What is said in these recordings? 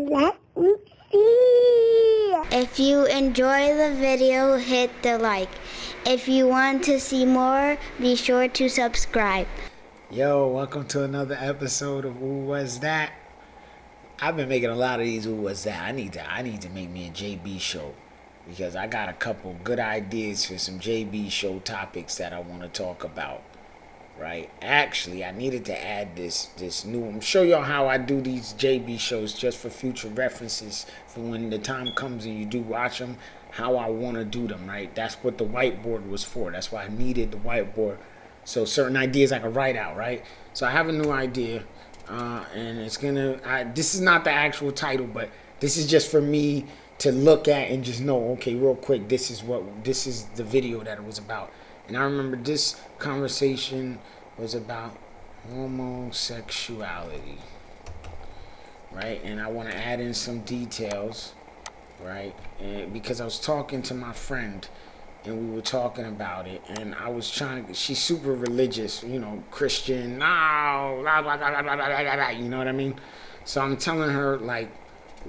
Let me see. If you enjoy the video, hit the like. If you want to see more, be sure to subscribe. Yo, welcome to another episode of Ooh, What's That? I've been making a lot of these Ooh, What's That? I need to make me a JB show because I got a couple good ideas for some JB show topics that I want to talk about. Right? Actually, I needed to add this new. I'm show y'all how I do these JB shows just for future references for when the time comes and you do watch them. How I want to do them. Right? That's what the whiteboard was for. That's why I needed the whiteboard. So certain ideas I can write out, right? So I have a new idea, and it's gonna. This is not the actual title, but this is just for me to look at and just know. Okay, real quick, this is the video that it was about. And I remember this conversation was about homosexuality, right? And I want to add in some details, right? And because I was talking to my friend. And we were talking about it, and I was she's super religious, you know, Christian, no, blah, blah, blah, blah, blah, blah, blah, you know what I mean? So I'm telling her, like,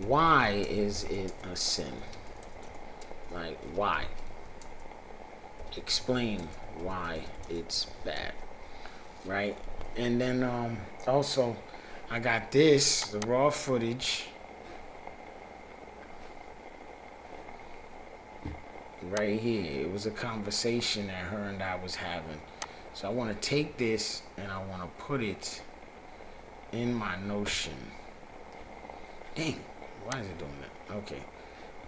why is it a sin? Like, why? Explain why it's bad, right? And then also, I got the raw footage, right here. It was a conversation that her and I was having. So I want to take this and I want to put it in my Notion. Dang, why is it doing that? Okay.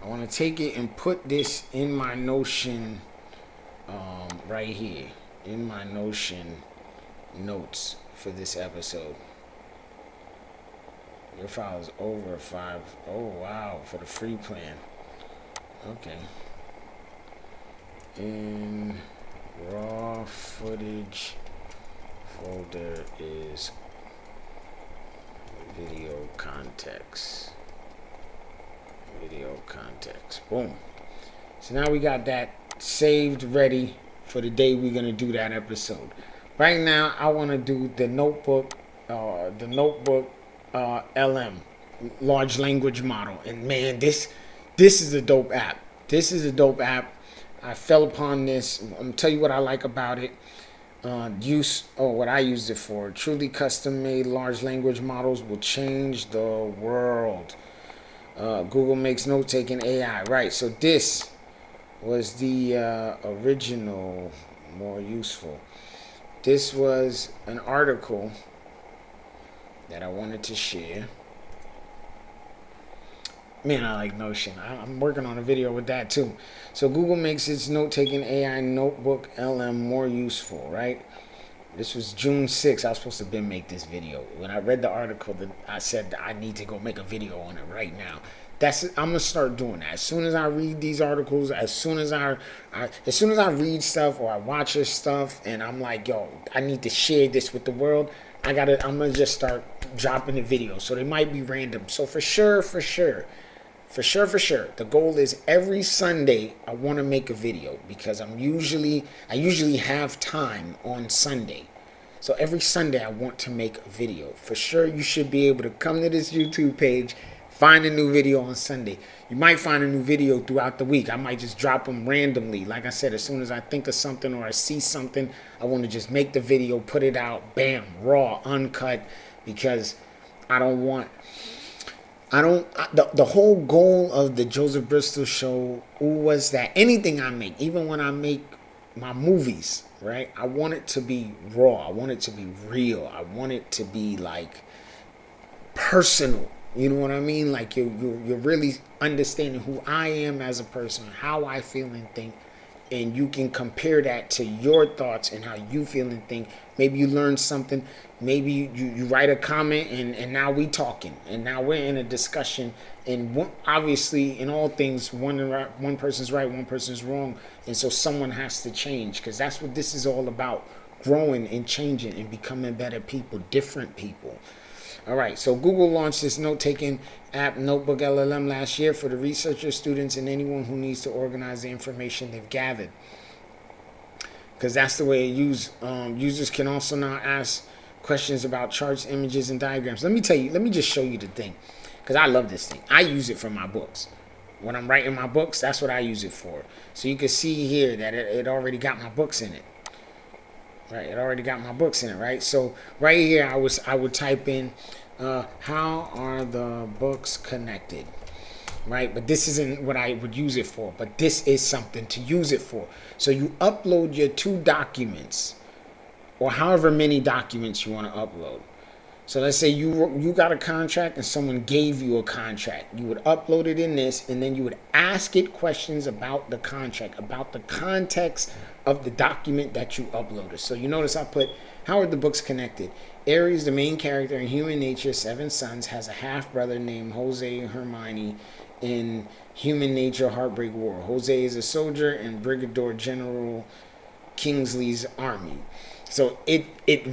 I want to take it and put this in my Notion right here. In my Notion notes for this episode. Your file is over 5. Oh, wow, for the free plan. Okay. In raw footage folder is video context. Boom. So now we got that saved, ready for the day we're gonna do that episode. Right now, I want to do the notebook LM, large language model. And man, this is a dope app. I fell upon this. I'm gonna tell you what I like about it. What I used it for. Truly custom-made large language models will change the world. Google makes note-taking AI. Right. So this was the original, more useful. This was an article that I wanted to share. Man, I like Notion. I'm working on a video with that too. So Google makes its note-taking AI notebook LM more useful, right? This was June 6th. I was supposed to make this video. When I read the article, I said I need to go make a video on it right now. I'm gonna start doing that. As soon as I read these articles, as soon as I read stuff or I watch this stuff, and I'm like, yo, I need to share this with the world. I'm gonna just start dropping the video. So they might be random. So for sure. The goal is every Sunday I want to make a video because I usually have time on Sunday. So every Sunday I want to make a video. For sure you should be able to come to this YouTube page, find a new video on Sunday. You might find a new video throughout the week. I might just drop them randomly. Like I said, as soon as I think of something or I see something, I want to just make the video, put it out, bam, raw, uncut, because the whole goal of the Joseph Bristol show was that anything I make, even when I make my movies, right? I want it to be raw. I want it to be real. I want it to be like personal. You know what I mean? Like you're really understanding who I am as a person, how I feel and think, and you can compare that to your thoughts and how you feel and think. Maybe you learn something. Maybe you write a comment and now we talking and now we're in a discussion. And obviously in all things, one person's right, one person's wrong. And so someone has to change because that's what this is all about. Growing and changing and becoming better people, different people. All right, so Google launched this note-taking app, NotebookLM, last year for the researchers, students, and anyone who needs to organize the information they've gathered. Because that's the way users can also now ask questions about charts, images, and diagrams. Let me just show you the thing. because I love this thing. I use it for my books. When I'm writing my books, that's what I use it for. So you can see here that it already got my books in it. Right, it already got my books in it, right? So right here, I would type in, how are the books connected? Right, but this isn't what I would use it for, but this is something to use it for. So you upload your 2 documents, or however many documents you want to upload. So let's say you got a contract and someone gave you a contract. You would upload it in this, and then you would ask it questions about the contract, about the context of the document that you uploaded. So you notice I put, how are the books connected? Aries, the main character in Human Nature, 7 Sons, has a half-brother named Jose Hermione in Human Nature Heartbreak War. Jose is a soldier in Brigadier General Kingsley's army. So it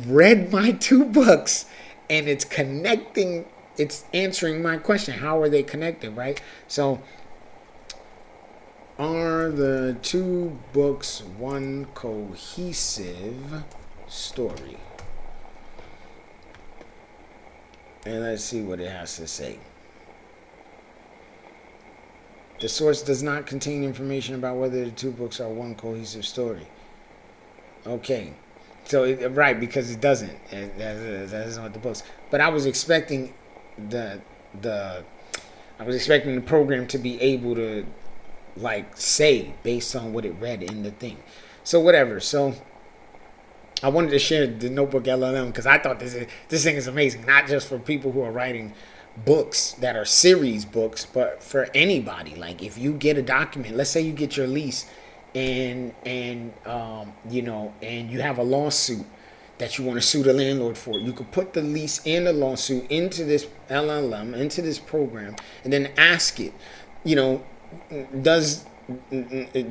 read my 2 books, and it's connecting, it's answering my question. How are they connected, right? So, are the 2 books one cohesive story? And let's see what it has to say. The source does not contain information about whether the 2 books are one cohesive story. Okay. So, right, because it doesn't. That isn't what the books. But I was expecting the program to be able to, like, say based on what it read in the thing. So whatever. So I wanted to share the NotebookLM because I thought this thing is amazing. Not just for people who are writing books that are series books, but for anybody. Like, if you get a document, let's say you get your lease, and you know, and you have a lawsuit that you want to sue the landlord for, you could put the lease and the lawsuit into this LLM, into this program, and then ask it, you know,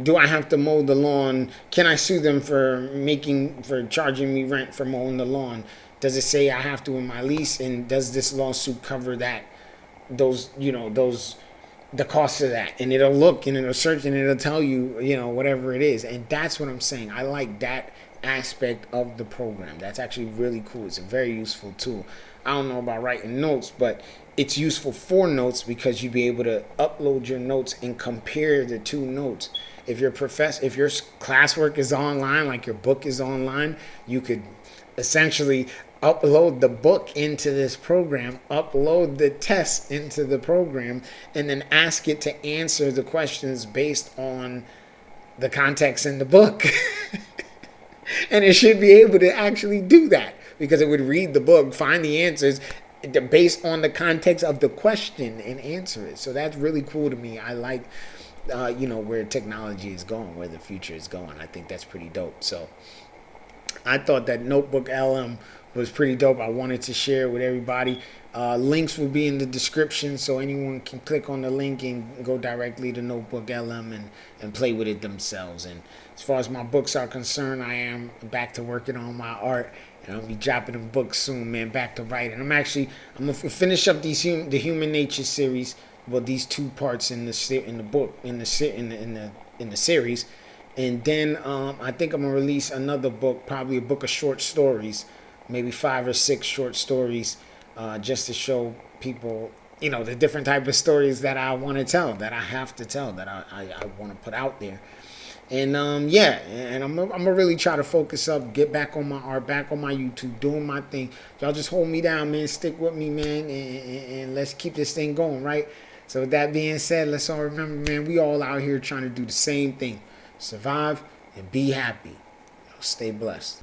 do I have to mow the lawn? Can I sue them for charging me rent for mowing the lawn? Does it say I have to in my lease? And does this lawsuit cover the cost of that? And it'll look and it'll search and it'll tell you, you know, whatever it is. And that's what I'm saying. I like that aspect of the program. That's actually really cool. It's a very useful tool. I don't know about writing notes, but it's useful for notes because you'll be able to upload your notes and compare the 2 notes. If your classwork is online, like your book is online, you could essentially upload the book into this program, upload the test into the program, and then ask it to answer the questions based on the context in the book. And it should be able to actually do that because it would read the book, find the answers based on the context of the question, and answer it. So that's really cool to me. I like, where technology is going, where the future is going. I think that's pretty dope. So I thought that NotebookLM was pretty dope. I wanted to share it with everybody. Links will be in the description, so anyone can click on the link and go directly to NotebookLM and play with it themselves. And as far as my books are concerned, I am back to working on my art, and I'll be dropping them books soon, man. Back to writing. I'm gonna finish up the Human Nature series. Well, these 2 parts in the series, and then I think I'm gonna release another book, probably a book of short stories, maybe 5 or 6 short stories, just to show people, you know, the different type of stories that I want to tell, that I have to tell, that I want to put out there. And and I'm gonna really try to focus up, get back on my art, back on my YouTube, doing my thing. Y'all just hold me down, man. Stick with me, man, and let's keep this thing going, right? So with that being said, let's all remember, man, we all out here trying to do the same thing: survive and be happy. Stay blessed.